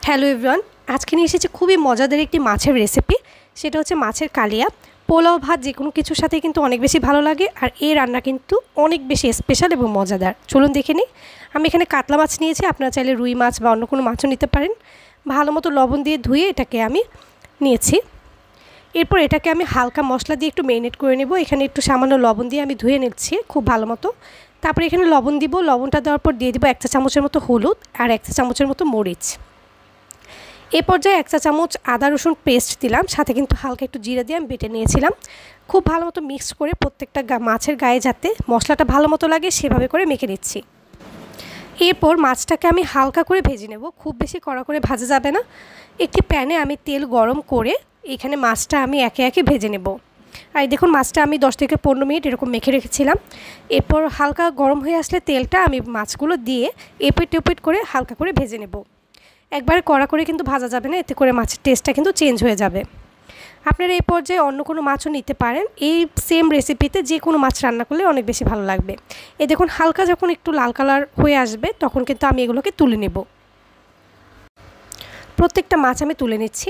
Hello everyone, আজকে নিয়ে এসেছি খুবই মজাদার একটি মাছের রেসিপি। সেটা হচ্ছে মাছের কালিয়া। পোলাও ভাত যে কোনো কিছুর সাথে কিন্তু অনেক বেশি ভালো লাগে, আর এই রান্না কিন্তু অনেক বেশি স্পেশাল এবং মজাদার। চলুন দেখে নিই। আমি এখানে কাতলা মাছ নিয়েছি, আপনারা চাইলে রুই মাছ বা অন্য কোনো মাছও নিতে পারেন। ভালো মতো লবণ দিয়ে ধুয়ে এটাকে আমি নিয়েছি। এরপর এটাকে আমি হালকা মশলা দিয়ে একটু ম্যারিনেট করে নেব। এখানে একটু সামান্য লবণ দিয়ে আমি ধুয়ে নিচ্ছি খুব ভালো মতো। তারপরে এখানে লবণ দিব। লবণটা দেওয়ার পর দিয়ে দিব 1 চা চামচের মতো হলুদ আর 1 চা চামচের মতো মরিচ। এই পর্যায়ে 1 চা চামচ আদা রসুন পেস্ট দিলাম, সাথে কিন্তু হালকা একটু জিরা দিয়ে আমি বেটে নিয়েছিলাম। খুব ভালো মতো মিক্স করে প্রত্যেকটা মাছের গায়ে যাতে মশলাটা ভালো মতো লাগে সেভাবে করে মেখে নিচ্ছি। এরপর মাছটাকে আমি হালকা করে ভেজে নেব, খুব বেশি কড়া করে ভাজা যাবে না। একটি প্যানে আমি তেল গরম করে এখানে মাছটা আমি একে একে ভেজে নেব। আর দেখুন মাছটা আমি 10 থেকে 15 মিনিট এরকম মেখে রেখেছিলাম। এরপর হালকা গরম হয়ে আসলে তেলটা আমি মাছগুলো দিয়ে এপিট ওপিট করে হালকা করে ভেজে নেব। একবারে কড়া করে কিন্তু ভাজা যাবে না, এতে করে মাছের টেস্টটা কিন্তু চেঞ্জ হয়ে যাবে। আপনারা এই পর্যায়ে অন্য কোনো মাছও নিতে পারেন। এই সেম রেসিপিতে যে কোনো মাছ রান্না করলে অনেক বেশি ভালো লাগবে। এই দেখুন হালকা যখন একটু লাল কালার হয়ে আসবে তখন কিন্তু আমি এগুলোকে তুলে নেব। প্রত্যেকটা মাছ আমি তুলে নিচ্ছি।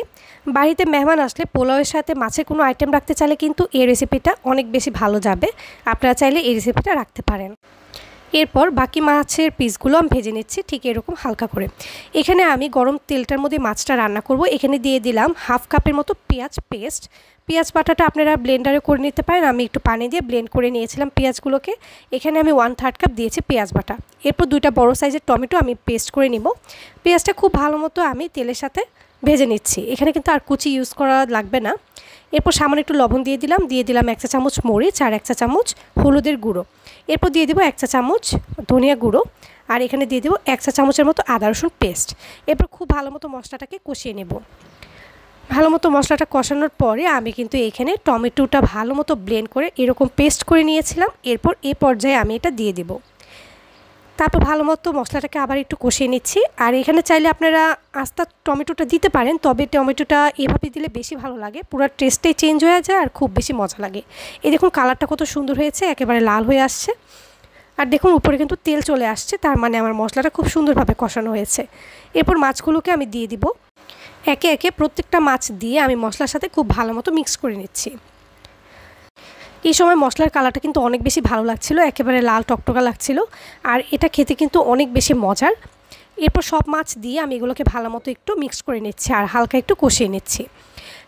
বাড়িতে মেহমান আসলে পোলাওয়ের সাথে মাছের কোনো আইটেম রাখতে চাইলে কিন্তু এই রেসিপিটা অনেক বেশি ভালো যাবে। আপনারা চাইলে এই রেসিপিটা রাখতে পারেন। এরপর বাকি মাছের পিসগুলো আমি ভেজে নিচ্ছি ঠিক এরকম হালকা করে। এখানে আমি গরম তেলটার মধ্যে মাছটা রান্না করব। এখানে দিয়ে দিলাম হাফ কাপের মতো পেঁয়াজ পেস্ট। পেঁয়াজ বাটাটা আপনারা ব্লেন্ডারে করে নিতে পারেন। আমি একটু পানি দিয়ে ব্লেন্ড করে নিয়েছিলাম পেঁয়াজগুলোকে। এখানে আমি 1/3 কাপ দিয়েছি পেঁয়াজ বাটা। এরপর 2টা বড় সাইজের টমেটো আমি পেস্ট করে নিব। পেঁয়াজটা খুব ভালো মতো আমি তেলের সাথে ভেজে নিচ্ছি। এখানে কিন্তু আর কুচি ইউজ করা লাগবে না। এরপর সামান্য একটু লবণ দিয়ে দিলাম 1 চা চামচ মরিচ আর 1 চা চামচ হলুদের গুঁড়ো। এরপর দিয়ে দেবো 1 চা চামচ ধনিয়া গুঁড়ো, আর এখানে দিয়ে দেবো 1 চা চামচের মতো আদা রসুন পেস্ট। এরপর খুব ভালো মতো মশলাটাকে কষিয়ে নেব। ভালো মতো মশলাটা কষানোর পরে আমি কিন্তু এখানে টমেটোটা ভালো মতো ব্লেন্ড করে এরকম পেস্ট করে নিয়েছিলাম। এরপর এই পর্যায়ে আমি এটা দিয়ে দেব। তারপর ভালো মতো মশলাটাকে আবার একটু কষিয়ে নিচ্ছি। আর এখানে চাইলে আপনারা আস্তা টমেটোটা দিতে পারেন, তবে টমেটোটা এভাবে দিলে বেশি ভালো লাগে, পুরো টেস্টটাই চেঞ্জ হয়ে যায় আর খুব বেশি মজা লাগে। এই দেখুন কালারটা কত সুন্দর হয়েছে, একেবারে লাল হয়ে আসছে। আর দেখুন উপরে কিন্তু তেল চলে আসছে, তার মানে আমার মশলাটা খুব সুন্দরভাবে কষানো হয়েছে। এরপর মাছগুলোকে আমি দিয়ে দিব। একে একে প্রত্যেকটা মাছ দিয়ে আমি মশলার সাথে খুব ভালো মতো মিক্স করে নিচ্ছি। এই সময় মশলার কালারটা কিন্তু অনেক বেশি ভালো লাগছিল, একেবারে লাল টকটকা লাগছিল, আর এটা খেতে কিন্তু অনেক বেশি মজার। এরপর সব মাছ দিয়ে আমি এগুলোকে ভালো মতো একটু মিক্স করে নিচ্ছি আর হালকা একটু কষিয়ে নিচ্ছি।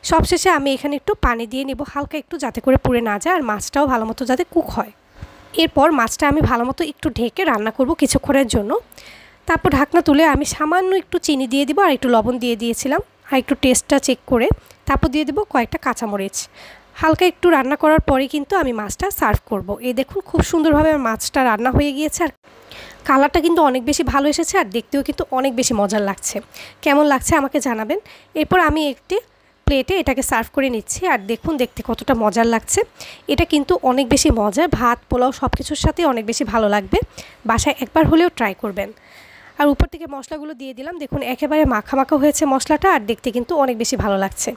সবশেষে আমি এখানে একটু পানি দিয়ে নেব হালকা একটু, যাতে করে পুড়ে না যায় আর মাছটাও ভালো মতো যাতে কুক হয়। এরপর মাছটা আমি ভালো মতো একটু ঢেকে রান্না করব কিছুক্ষণের জন্য। তারপর ঢাকনা তুলে আমি সামান্য একটু চিনি দিয়ে দিব আর একটু লবণ দিয়ে দিয়েছিলাম, আর একটু টেস্টটা চেক করে তারপর দিয়ে দেবো কয়েকটা কাঁচামরিচ। হালকা একটু রান্না করার পরে কিন্তু আমি মাছটা সার্ভ করব। এই দেখুন খুব সুন্দরভাবে আমার মাছটা রান্না হয়ে গিয়েছে, আর কালারটা কিন্তু অনেক বেশি ভালো এসেছে, আর দেখতেও কিন্তু অনেক বেশি মজার লাগছে। কেমন লাগছে আমাকে জানাবেন। এরপর আমি একটি প্লেটে এটাকে সার্ভ করে নিচ্ছি, আর দেখুন দেখতে কতটা মজার লাগছে। এটা কিন্তু অনেক বেশি মজার, ভাত পোলাও সব কিছুর সাথে অনেক বেশি ভালো লাগবে। বাসায় একবার হলেও ট্রাই করবেন। আর উপর থেকে মশলাগুলো দিয়ে দিলাম, দেখুন একেবারে মাখা মাখা হয়েছে মশলাটা, আর দেখতে কিন্তু অনেক বেশি ভালো লাগছে।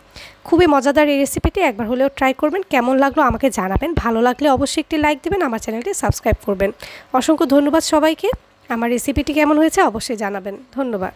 খুবই মজাদার এই রেসিপিটি, একবার হলেও ট্রাই করবেন। কেমন লাগলো আমাকে জানাবেন। ভালো লাগলে অবশ্যই একটি লাইক দেবেন, আমার চ্যানেলটি সাবস্ক্রাইব করবেন। অসংখ্য ধন্যবাদ সবাইকে। আমার রেসিপিটি কেমন হয়েছে অবশ্যই জানাবেন। ধন্যবাদ।